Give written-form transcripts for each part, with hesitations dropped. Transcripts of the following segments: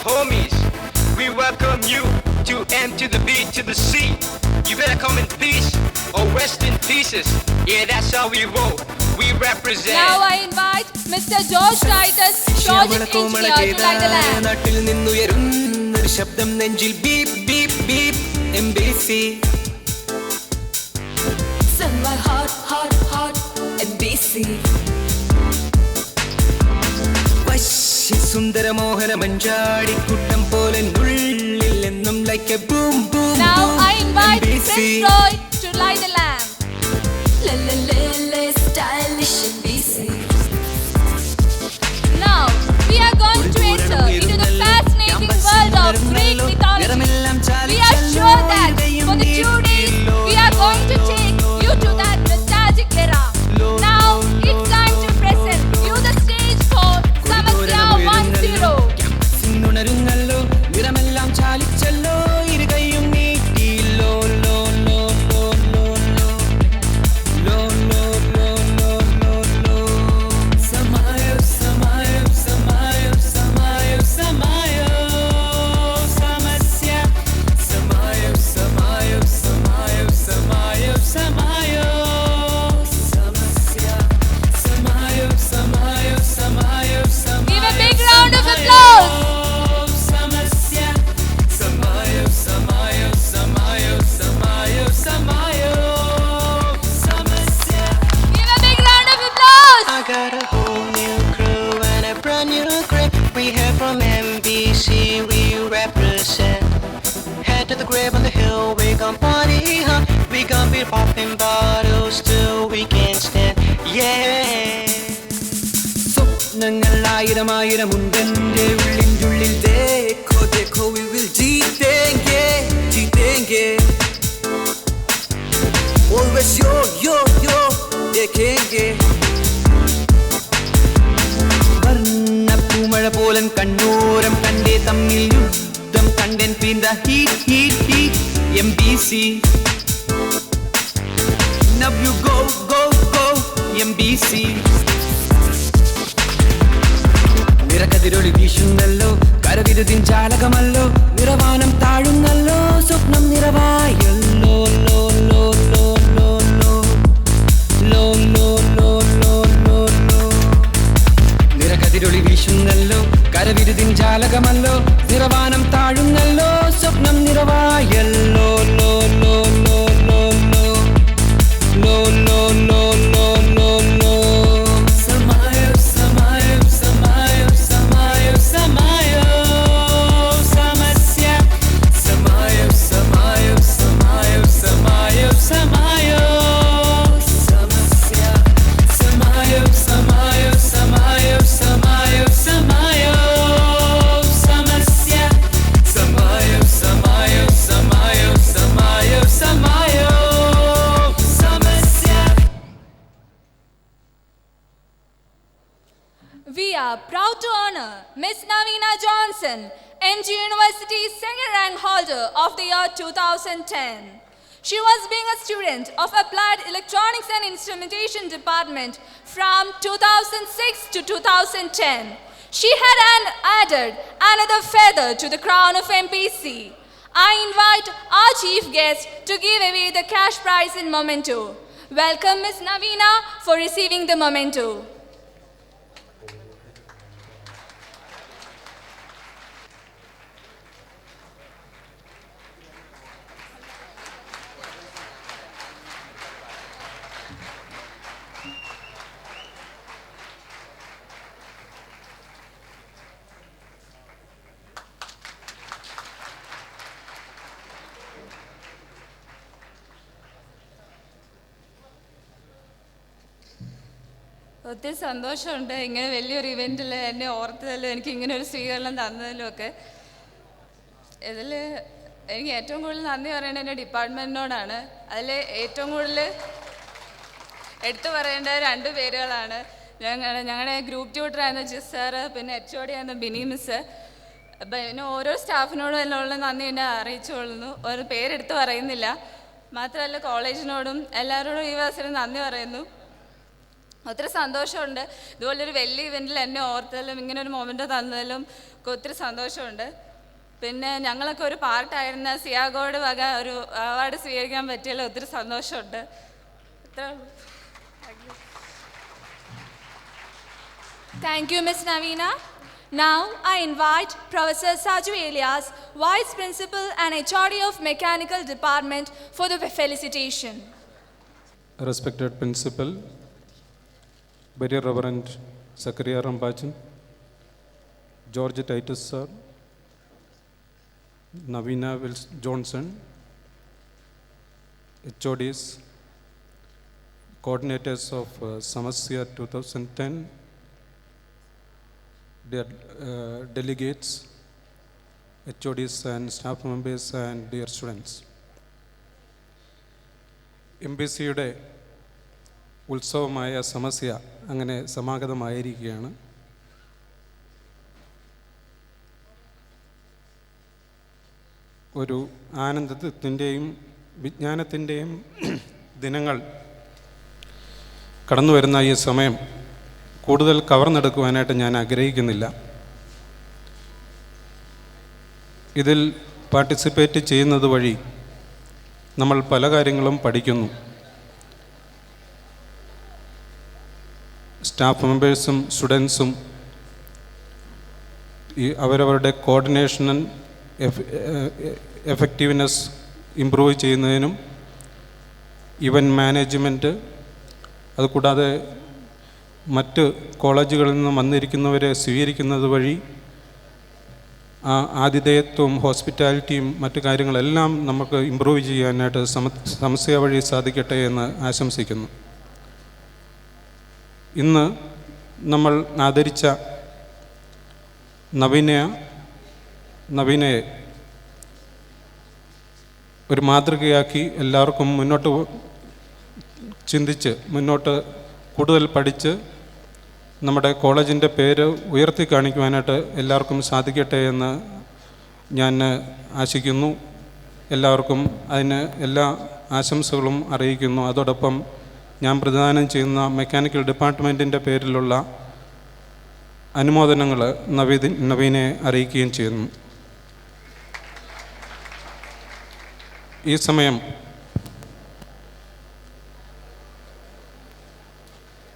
homies. We welcome you to M to the B to the C. You better come in peace or rest in pieces. Yeah, that's how we roll. We represent. Now I invite Mr. George Titus, Project Engineer, to light the lamp. നാട്ടിൽ നിന്നുയരുന്നൊരു ശബ്ദം നെഞ്ചിൽ beep beep beep MBC. Send my heart, heart, heart, MBC. സുന്ദര മോഹന മഞ്ചാടിക്കുട്ടം പോലെ ഉള്ളിൽ എന്നും like a boom boom. Now I invite Prince Roy to light the lamp. Stylish MBC. Now we are going to enter into the fascinating world of Greek mythology. We are sure that for the 2 days we are going to take you to that nostalgic era. Now it's time to present you the stage for Samasya 10. ഉണരുന്നല്ലോ നിറമെല്ലാം ചാലിച്ചല്ലോ ഇരുകൈയും നീട്ടി ലോ ലോ ലോ ലോ ലോ ലോ ലോ ലോ ലോ ലോ ലോ ലോ സമായോ സമായോ സമായോ സമായോ സമായോ സമസ്യ സമായോ സമായോ സമായോ സമായോ സമായോ സമസ്യ സമായോ സമായോ സമായോ സമായോ. Give a big round of applause. Give a big round of applause. I got a whole new crew and a brand new grip. We here from MBC, we represent. Head to the grave on the hill, we gon' party, huh? We gon' be popping bottles till we can't stand. Yeah. സ്വപ്നങ്ങൾ ആയിരം ആയിരം ഉണ്ടെന്റെ ഉള്ളിൻ്റെ Dekho Dekho we will ജീതേംഗേ ജീതേംഗേ always yo yo yo ദേഖേംഗേ വർണ്ണപ്പൂമഴ പോലൻ കണ്ണോരം കണ്ടേ തമ്മിൽ യുദ്ധം കണ്ടൻ പീന്ത heat heat heat MBC. Now you go go go MBC. നിറകതിരൊളി വീശുന്നല്ലോ കരവിരുതിൻ ജാലകമല്ലോ നിറവാനം താഴുന്നല്ലോ സ്വപ്നം നിറവായല്ലോ ലോ ലോ ലോ ലോ ലോ ലോ ലോ ലോ ലോ ലോ ലോ നിറകതിരൊളി വീശുന്നല്ലോ കരവിരുതിൻ ജാലകമല്ലോ നിറവാനം താഴുന്നല്ലോ സ്വപ്നം നിറവായല്ലോ ലോ ലോ ലോ ലോ ലോ ലോ ലോ ലോ ലോ ലോ ലോ സമായോ സമായോ സമായോ സമായോ സമായോ സമസ്യ സമായോ സമായോ സമായോ സമായോ സമായോ സമസ്യ സമായോ സമായോ സമായോ സമായോ സമായോ സമസ്യ സമായോ സമായോ സമായോ സമായോ സമായോ സമസ്യ. We are proud to honor Miss Navina Johnson, MG University's second rank holder of the year 2010. She was being a student of Applied Electronics and Instrumentation Department from 2006 to 2010. She had added another feather to the crown of MPC. I invite our chief guest to give away the cash prize in memento. Welcome Miss Navina for receiving the memento. ഒത്തിരി സന്തോഷമുണ്ട് ഇങ്ങനെ വലിയൊരു ഇവൻറ്റിൽ എന്നെ ഓർത്തതിലും എനിക്ക് ഇങ്ങനെ ഒരു സ്വീകരണം തന്നതിലും ഒക്കെ. ഇതിൽ എനിക്ക് ഏറ്റവും കൂടുതൽ നന്ദി പറയേണ്ടത് എൻ്റെ ഡിപ്പാർട്ട്മെൻറ്റിനോടാണ്. അതിൽ ഏറ്റവും കൂടുതൽ എടുത്തു പറയേണ്ട 2 പേരുകളാണ്. ഞങ്ങളുടെ ഗ്രൂപ്പ് ട്യൂട്ടറായിരുന്ന ജിസ് സാറ്, പിന്നെ HOD ആയിരുന്ന ബിനി മിസ്. അപ്പം പിന്നെ ഓരോ സ്റ്റാഫിനോടും എല്ലാം ഉള്ള നന്ദി എന്നെ അറിയിച്ചുകൊള്ളുന്നു. ഒരു പേരെടുത്ത് പറയുന്നില്ല. മാത്രമല്ല കോളേജിനോടും എല്ലാവരോടും ഈ അവസരം നന്ദി പറയുന്നു. ഒത്തിരി സന്തോഷമുണ്ട്. ഇതുപോലൊരു വലിയ ഇവൻറ്റിൽ എന്നെ ഓർത്തതിലും ഇങ്ങനെ ഒരു മൊമെൻ്റ് തന്നതിലും ഒത്തിരി സന്തോഷമുണ്ട്. പിന്നെ ഞങ്ങളൊക്കെ ഒരു പാർട്ടായിരുന്ന സിയാഗോഡ് വക ഒരു അവാർഡ് സ്വീകരിക്കാൻ പറ്റിയതിൽ ഒത്തിരി സന്തോഷമുണ്ട്. Thank you, Ms. Navina. Now I invite Professor Saju Elias, Vice Principal and HOD of Mechanical Department, for the felicitation. Respected Principal, Very Reverend Zachariah Rambachan, George Titus Sir, Navina Johnson, HODs, coordinators of Samasya 2010, dear delegates, HODs and staff members and dear students. MBCയുടെ ഉത്സവമായ സമസ്യ അങ്ങനെ സമാഗതമായിരിക്കുകയാണ്. ഒരു ആനന്ദത്തിൻ്റെയും വിജ്ഞാനത്തിൻ്റെയും ദിനങ്ങൾ കടന്നു വരുന്ന ഈ സമയം കൂടുതൽ കവർന്നെടുക്കുവാനായിട്ട് ഞാൻ ആഗ്രഹിക്കുന്നില്ല. ഇതിൽ പാർട്ടിസിപ്പേറ്റ് ചെയ്യുന്നത് വഴി നമ്മൾ പല കാര്യങ്ങളും പഠിക്കുന്നു. സ്റ്റാഫ് മെമ്പേഴ്സും സ്റ്റുഡൻസും ഈ അവരവരുടെ കോർഡിനേഷനും എഫക്റ്റീവ്നെസ് ഇമ്പ്രൂവ് ചെയ്യുന്നതിനും ഇവൻറ്റ് മാനേജ്മെൻറ്റ്, അതുകൂടാതെ മറ്റ് കോളേജുകളിൽ നിന്ന് വന്നിരിക്കുന്നവരെ സ്വീകരിക്കുന്നത് വഴി ആതിഥേയത്വവും ഹോസ്പിറ്റാലിറ്റിയും മറ്റു കാര്യങ്ങളെല്ലാം നമുക്ക് ഇമ്പ്രൂവ് ചെയ്യാനായിട്ട് സമസ്യ വഴി സാധിക്കട്ടെ എന്ന് ആശംസിക്കുന്നു. ഇന്ന് നമ്മൾ ആദരിച്ച നവീനയെ ഒരു മാതൃകയാക്കി എല്ലാവർക്കും മുന്നോട്ട് ചിന്തിച്ച് മുന്നോട്ട് കൂടുതൽ പഠിച്ച് നമ്മുടെ കോളേജിൻ്റെ പേര് ഉയർത്തി കാണിക്കുവാനായിട്ട് എല്ലാവർക്കും സാധിക്കട്ടെ എന്ന് ഞാൻ ആശിക്കുന്നു. എല്ലാവർക്കും അതിന് എല്ലാ ആശംസകളും അറിയിക്കുന്നു. അതോടൊപ്പം ഞാൻ പ്രദാനം ചെയ്യുന്ന മെക്കാനിക്കൽ ഡിപ്പാർട്ട്മെൻറ്റിൻ്റെ പേരിലുള്ള അനുമോദനങ്ങൾ നവീനെ അറിയിക്കുകയും ചെയ്യുന്നു. ഈ സമയം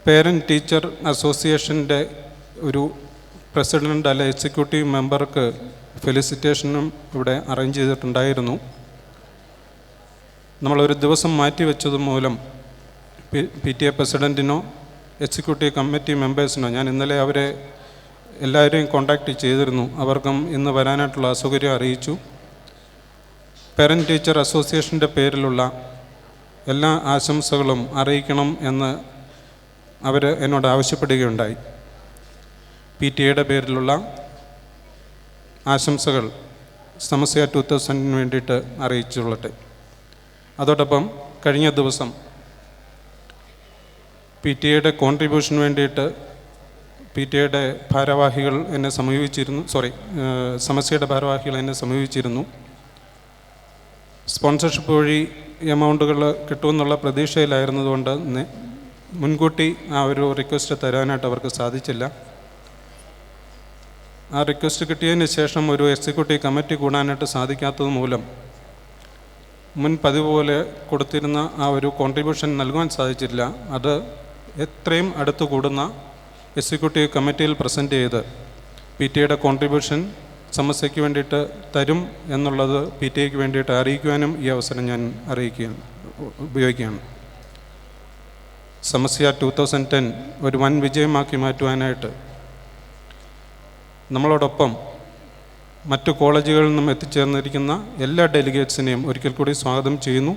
പേരൻറ്റ് ടീച്ചർ അസോസിയേഷൻ്റെ ഒരു പ്രസിഡൻ്റ് അല്ല എക്സിക്യൂട്ടീവ് മെമ്പർക്ക് ഫെലിസിറ്റേഷനും ഇവിടെ അറേഞ്ച് ചെയ്തിട്ടുണ്ടായിരുന്നു. നമ്മളൊരു ദിവസം മാറ്റി വെച്ചത് മൂലം PTA പ്രസിഡൻറ്റിനോ എക്സിക്യൂട്ടീവ് കമ്മിറ്റി മെമ്പേഴ്സിനോ ഞാൻ ഇന്നലെ അവരെ എല്ലാവരെയും കോൺടാക്റ്റ് ചെയ്തിരുന്നു. അവർക്കും ഇന്ന് വരാനായിട്ടുള്ള അസൗകര്യം അറിയിച്ചു. പേരൻറ്റ് ടീച്ചർ അസോസിയേഷൻ്റെ പേരിലുള്ള എല്ലാ ആശംസകളും അറിയിക്കണം എന്ന് അവർ എന്നോട് ആവശ്യപ്പെടുകയുണ്ടായി. PTA പേരിലുള്ള ആശംസകൾ സമസ്യ 2000 വേണ്ടിയിട്ട് അറിയിച്ചുകൊള്ളട്ടെ. അതോടൊപ്പം കഴിഞ്ഞ ദിവസം PTA കോൺട്രിബ്യൂഷന് വേണ്ടിയിട്ട് PTA ഭാരവാഹികൾ എന്നെ സമീപിച്ചിരുന്നു. സമസ്യയുടെ ഭാരവാഹികൾ എന്നെ സമീപിച്ചിരുന്നു. സ്പോൺസർഷിപ്പ് വഴി എമൗണ്ടുകൾ കിട്ടുമെന്നുള്ള പ്രതീക്ഷയിലായിരുന്നതുകൊണ്ട് മുൻകൂട്ടി ആ ഒരു റിക്വസ്റ്റ് തരാനായിട്ട് അവർക്ക് സാധിച്ചില്ല. ആ റിക്വസ്റ്റ് കിട്ടിയതിന് ശേഷം ഒരു എക്സിക്യൂട്ടീവ് കമ്മിറ്റി കൂടാനായിട്ട് സാധിക്കാത്തത് മൂലം മുൻ പതിവ് പോലെ കൊടുത്തിരുന്ന ആ ഒരു കോൺട്രിബ്യൂഷൻ നൽകുവാൻ സാധിച്ചില്ല. അത് എത്രയും അടുത്ത് കൂടുന്ന എക്സിക്യൂട്ടീവ് കമ്മിറ്റിയിൽ പ്രസൻറ്റ് ചെയ്ത് PTA കോൺട്രിബ്യൂഷൻ സമസ്യയ്ക്ക് വേണ്ടിയിട്ട് തരും എന്നുള്ളത് PTA വേണ്ടിയിട്ട് അറിയിക്കുവാനും ഈ അവസരം ഞാൻ ഉപയോഗിക്കുകയാണ്. സമസ്യ 2010 ഒരു വൻ വിജയമാക്കി മാറ്റുവാനായിട്ട് നമ്മളോടൊപ്പം മറ്റു കോളേജുകളിൽ നിന്നും എത്തിച്ചേർന്നിരിക്കുന്ന എല്ലാ ഡെലിഗേറ്റ്സിനെയും ഒരിക്കൽ കൂടി സ്വാഗതം ചെയ്യുന്നു.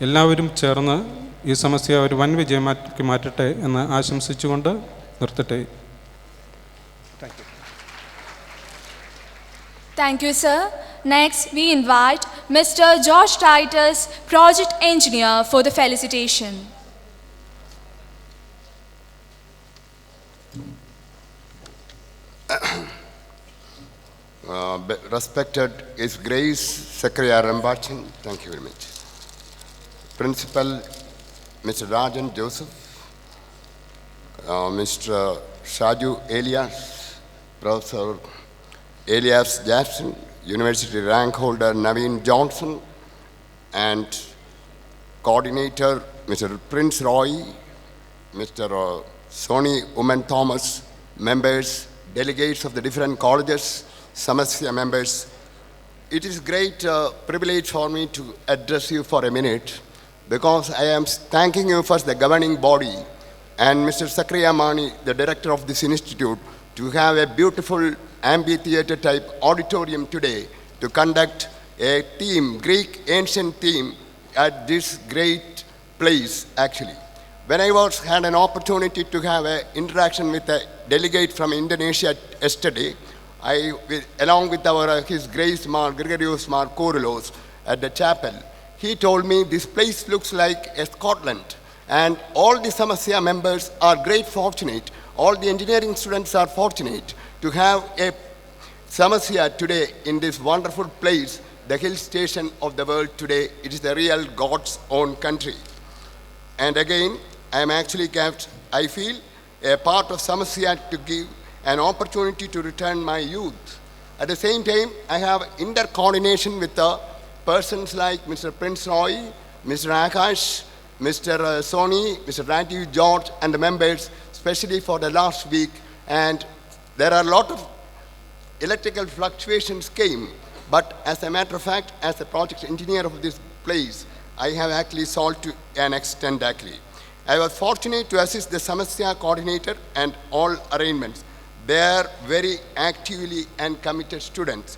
എല്ലാവരും ചേർന്ന് ഈ സമസ്യ ഒരു വൻ വിജയമാക്കി മാറ്റട്ടെ എന്ന് ആശംസിച്ചുകൊണ്ട് നിർത്തട്ടെ. Thank you, sir. Next, we invite Mr. George Titus, Project Engineer, for the felicitation. Respected His Grace Zachariah Rambachan, thank you very much. Principal Mr. Rajan Joseph, Mr. Shaju Elias, Professor Elias Jackson, University rank holder Naveen Johnson, and coordinator Mr. Prince Roy, Mr. Sony Woman Thomas, members, delegates of the different colleges, Samasya members. It is a great privilege for me to address you for a minute because I am thanking you first, the governing body, and Mr. Sakriya Mani, the director of this institute, to have a beautiful amphitheater type auditorium today to conduct a theme, Greek ancient theme, at this great place actually. When I had an opportunity to have an interaction with a delegate from Indonesia yesterday, along with His Grace Mar Gregorios Mar Kouroulos at the chapel, he told me this place looks like a Scotland, and all the Samasya members are great fortunate, all the engineering students are fortunate to have a Samasya today in this wonderful place, the hill station of the world today. It is the real God's own country. And again, I am actually kept, I feel, a part of Samasya to give an opportunity to return my youth. At the same time, I have intercoordination with persons like Mr. Prince Roy, Mr. Akash, Mr. Sony, Mr. Rajiv George, and the members, especially for the last week. And there are a lot of electrical fluctuations came, but as a matter of fact, as a project engineer of this place, I have actually solved to an extent actually. I was fortunate to assist the Samasya coordinator and all arrangements. They are very actively and committed students.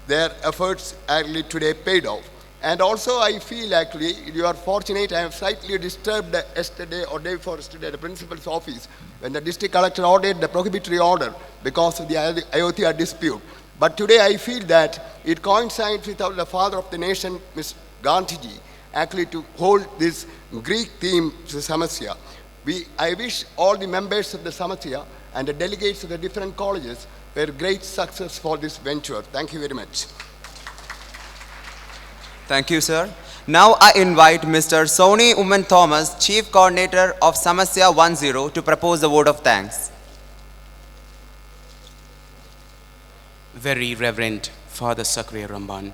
Their efforts actually today paid off. And also I feel actually you are fortunate. I have slightly disturbed yesterday or day before yesterday at the principal's office when the district collector ordered the prohibitory order because of the Ayodhya dispute. But today I feel that it coincides with the father of the nation, Ms. Gandhiji, actually to hold this Greek theme to Samasya. I wish all the members of the Samasya and the delegates of the different colleges were great success for this venture. Thank you very much. Thank you, sir. Now I invite Mr. Sony Woman Thomas, Chief Coordinator of Samasya 10, to propose the vote of thanks. Very Reverend Father Sakriya Ramban,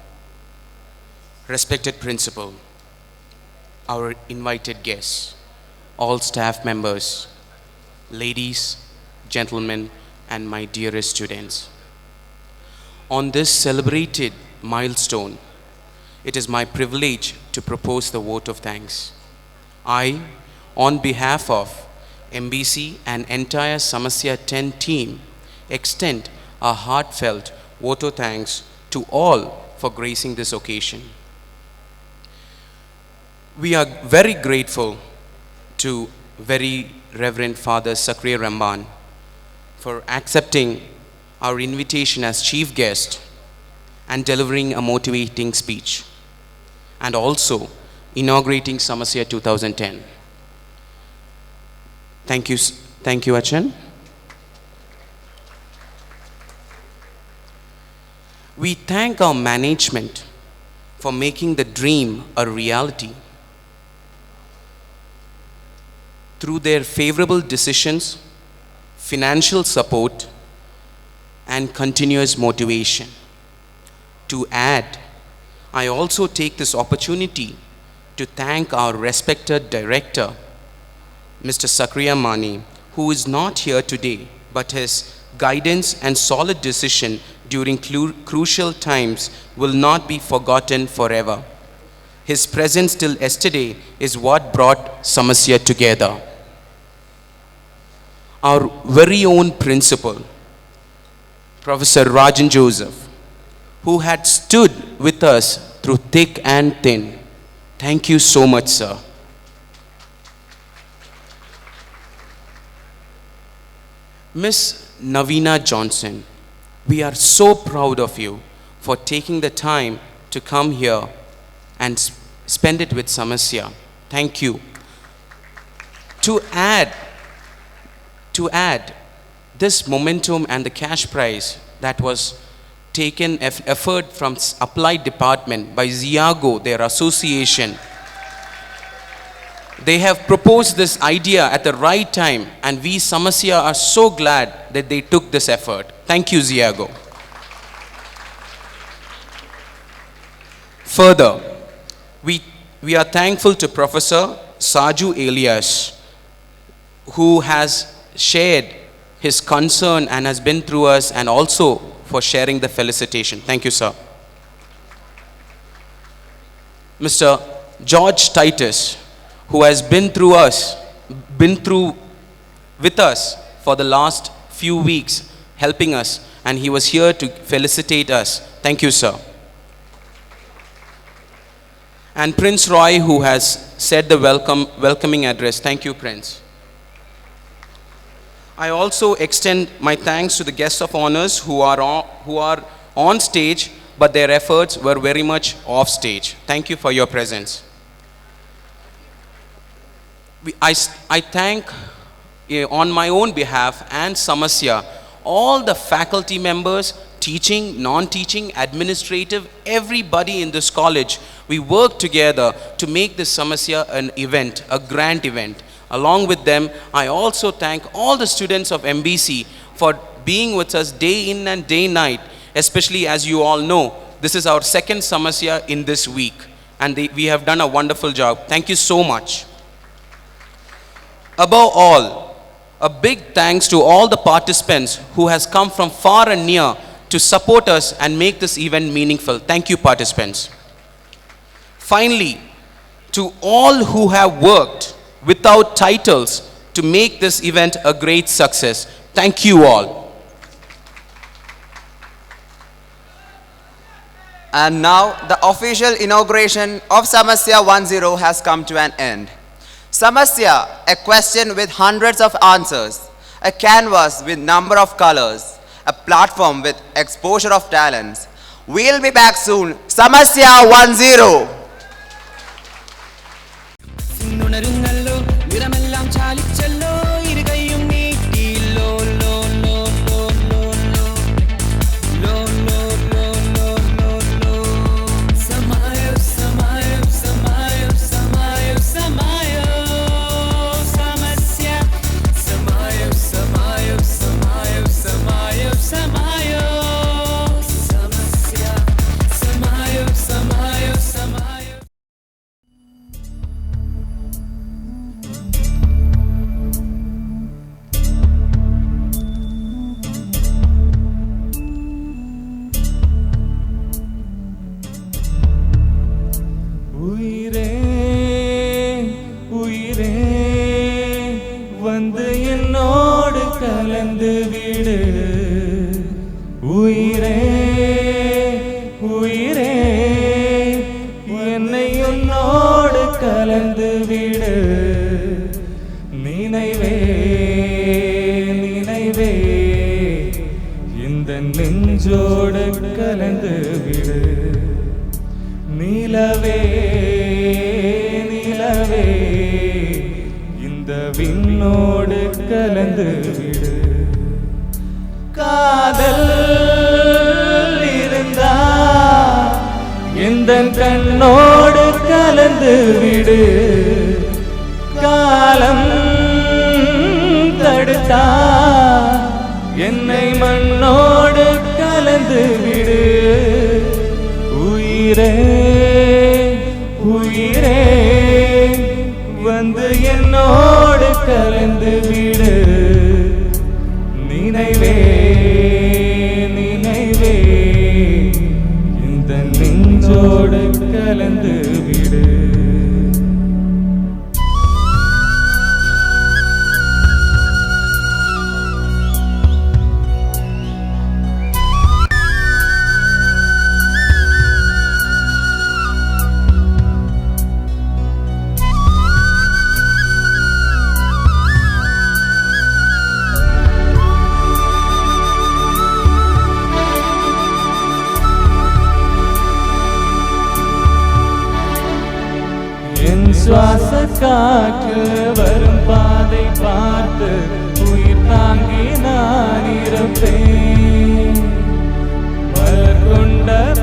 respected Principal, our invited guests, all staff members, ladies, gentlemen, and my dearest students. On this celebrated milestone, it is my privilege to propose the vote of thanks. I, on behalf of MBC and entire Samasya 10 team, extend a heartfelt vote of thanks to all for gracing this occasion. We are very grateful to very Reverend Father Sakriya Ramban for accepting our invitation as chief guest and delivering a motivating speech, and also inaugurating Samasya 2010. Thank you, Achan. We thank our management for making the dream a reality. Through their favorable decisions, financial support, and continuous motivation. To add, I also take this opportunity to thank our respected director, Mr. Sakriya Mani, who is not here today, but his guidance and solid decision during crucial times will not be forgotten forever. His presence till yesterday is what brought Samasya together. Our very own principal, Professor Rajan Joseph, who had stood with us through thick and thin. Thank you so much, sir. Miss Navina Johnson, we are so proud of you for taking the time to come here and spend it with Samasya. Thank you. To add this momentum and the cash prize that was taken effort from applied department by Ziago, their association. They have proposed this idea at the right time, and we Samasya are so glad that they took this effort. Thank you, Ziago. Further, we are thankful to Professor Saju Elias, who has shared his concern and has been through us, and also for sharing the felicitation. Thank you, sir. Mr. George Titus, who has been with us for the last few weeks, helping us, and he was here to felicitate us. Thank you, sir. And Prince Roy, who has said the welcoming address. Thank you, Prince. I also extend my thanks to the guests of honors who are on stage, but their efforts were very much off stage. Thank you for your presence. I thank, on my own behalf and Samasya, all the faculty members, teaching, non-teaching, administrative, everybody in this college. We work together to make this Samasya an event, a grand event. Along with them, I also thank all the students of MBC for being with us day in and day night, especially as you all know, this is our second Samasya in this week, and we have done a wonderful job. Thank you so much. Above all, a big thanks to all the participants who has come from far and near to support us and make this event meaningful. Thank you, participants. Finally, to all who have worked without titles to make this event a great success, thank you all. And now the official inauguration of Samasya 10 has come to an end. Samasya, a question with hundreds of answers, a canvas with number of colors, a platform with exposure of talents. We'll be back soon. Samasya 10.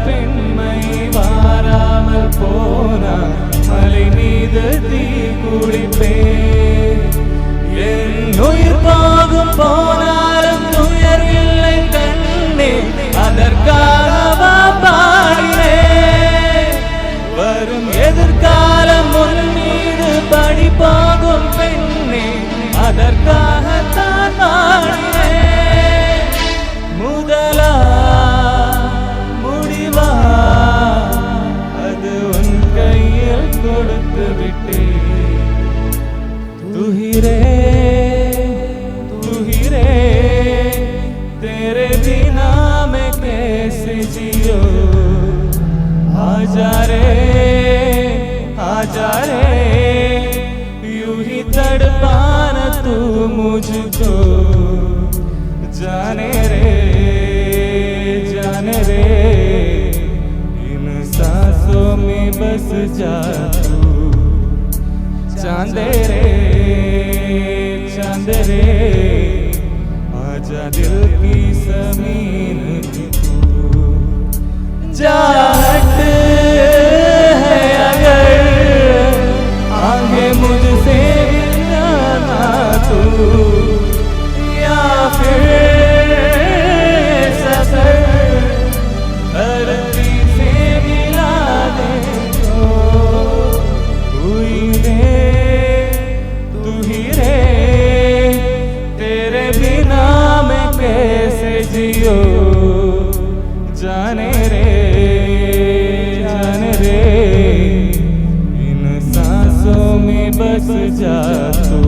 பெண்மை வாராமல் போனா மாலை மீது தீ குளிப்பேன். என் உயிர் போகும் போனாலும் துயரில்லை கண்ணே, அதற்காகவா பாடினேன். வரும் எதிர்காலம் உன் மீது படி போகும் பெண்ணே, அதற்காகத்தான் பாடினேன். முதலா முடிவா அது உன் கையில் கொடுத்து விட்டேன். துகிரே துகிரே तेरे बिना मैं कैसे जियो. आजा रे यूं ही तड़पाना तू मुझको. जाने रे इन सांसों में बस जा तू. चांद रे आजा दिल की ज़मीन की तू. जाट है अगर आगे मुझसे मिलाना तू, या फिर सफर धरती से मिला दे तो. हुई रे तू ही रे तेरे बिना मैं कैसे जियो. जाने रे इन सांसों में बस जा तू.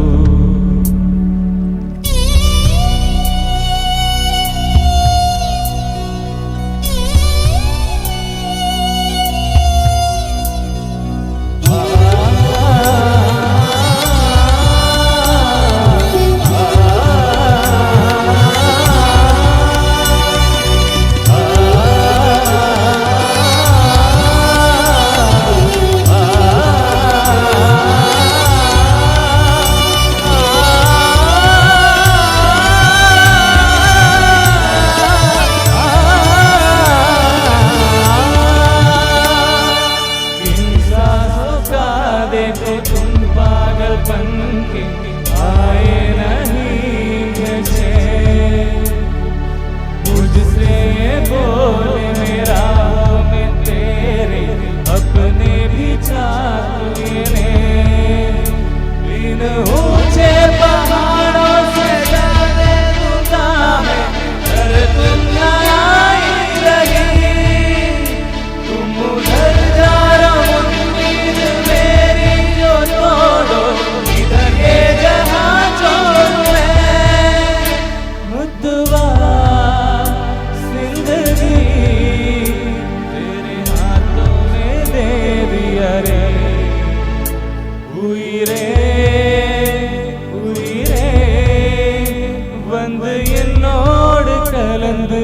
देखो तुम पागलपन के आए नहीं नशे. मुझसे बोले मेरा में तेरे अपने भी चाहते. इन ऊंचे पहाड़ों से जाने दूंगा मैं, पर तुम न आई रही. तुम उधर जा रहो उम्मीद मेरी जो तोड़ो, इधर ये जहां छोड़ो मैं. मुद्दवा जिंदगी तेरे हाथों में दे दिया रे. हुई रे வந்து என்னோடு கலந்து